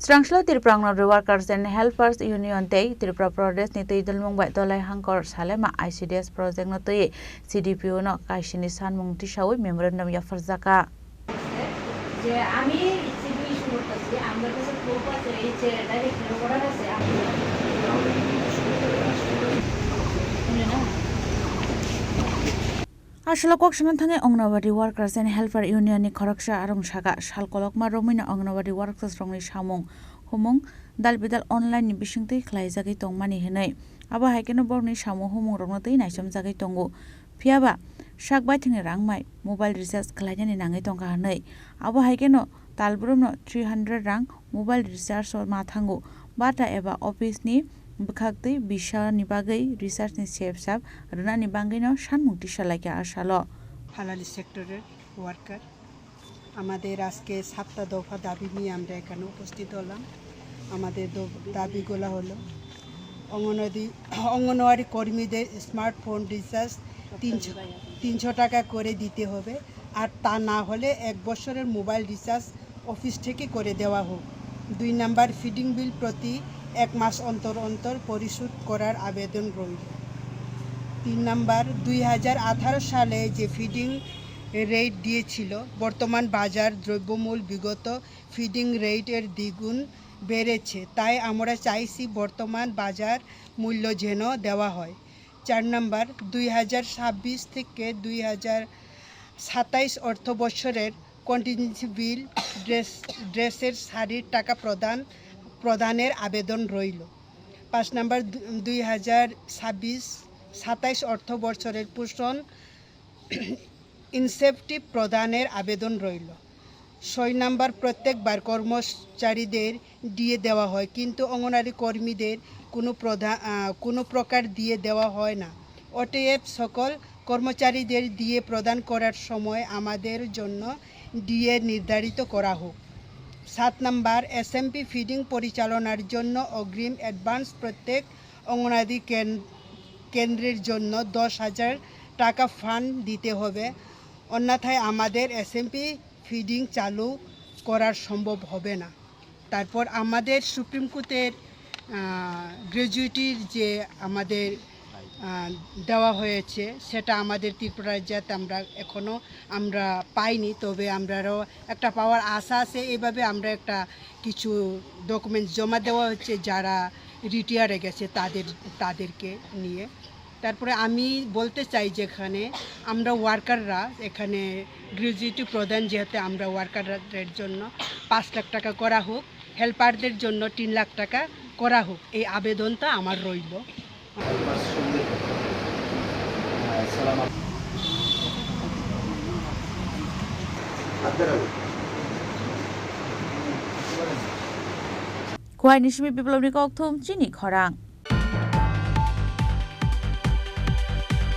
Srangslo Tirprang Workers and Helpers Union Day Tripura Prodes ni tei dalmung bai dolai hangkor salema ICDS project no tei CDPO no kaisini sanmung tisawi memorandum ya farzaka যে আমি civil issue করতেছি আমাদের কাছে proof আছে এই যে direct করা আছে Asala kok sanan thangai Anganwadi Workers and Helper Union ni kharaksha arung saga salkolokma romina Anganwadi Workers rongni samung humung dalbidal online ni bisingtei khlaijagui tongmani hinai abo haikeno borni samung humung rongno tei naisomjagui tongo phiaba sakbai thini rangmai mobile recharge khlainani nangai tongka hanai abo haikeno talbrumno 300 rang mobile recharge ma thango bata eba office ni bkhaktai bisa ni bagai research ni sepsap runa ni bangino sanmukti salaika asalo হালালি সেক্টরের worker আমাদের আজকে 7টা দফা দাবি নিয়ে আমরা এখানে উপস্থিত হলাম আমাদের দাবিগুলো হলো অঙ্গনওয়াড়ি কর্মীদের স্মার্টফোন রিচার্জ 300 টাকা করে দিতে হবে আর তা না হলে 1 বছরের মোবাইল রিচার্জ অফিস থেকে করে দেওয়া হোক 2 নাম্বার ফিডিং বিল প্রতি 1 মাস অন্তর অন্তর পরিশোধ করার আবেদন রইল 3 নাম্বার 2018 সালে যে ফিডিং রেট দিয়েছিল বর্তমান বাজার দ্রব্যমূল্য বিগত ফিডিং রেটের দ্বিগুণ বেড়েছে তাই আমরা চাইছি বর্তমান বাজার মূল্য যেন দেওয়া হয় 4 নাম্বার 2026 থেকে 2027 অর্থবছরের কন্টিনজেন্সি বিল ড্রেসের শাড়ির টাকা প্রদানের আবেদন রইল 5 নাম্বার 2026-27 অর্থবছরের পোষণ ইনসেন্টিভ প্রদানের আবেদন রইল 6 নাম্বার প্রত্যেকবার কর্মচারীদের দিয়ে দেওয়া হয় কিন্তু অঙ্গনওয়াড়ি কর্মীদের কোনো প্রকার দিয়ে দেওয়া হয় না অতএব সকল কর্মচারীদের দিয়ে প্রদান করার সময় আমাদের জন্য দিয়ে নির্ধারিত করা হোক 7 নাম্বার এসএমপি ফিডিং পরিচালনার জন্য অগ্রিম অ্যাডভান্স প্রত্যেক অঙ্গনওয়াড়ি কেন্দ্রের জন্য 10,000 টাকা ফান্ড দিতে হবে অন্যথায় আমাদের এসএমপি ফিডিং চালু করা সম্ভব হবে না তারপর আমাদের সুপ্রিম কোর্টের গ্র্যাজুইটির যে আমাদের দেওয়া হয়েছে সেটা আমাদের ত্রিপুরা রাজ্যে আমরা পাইনি তবে আমরাও একটা পাওয়ার আশা আছে এইভাবে আমরা একটা কিছু ডকুমেন্টস জমা দেওয়া হচ্ছে যারা রিটায়ারে গেছে তাদেরকে নিয়ে তারপরে আমি বলতে চাই যেখানে আমরা ওয়ার্কাররা এখানে গ্র্যাজুইটি প্রদান যেহেতু আমরা ওয়ার্কারদের জন্য 5 লাখ টাকা করা হোক হেল্পারদের জন্য 3 লাখ টাকা করা হোক এই আবেদনটা আমার রইল Kuai Nishimi Biblomni Kokthum Chini Khorang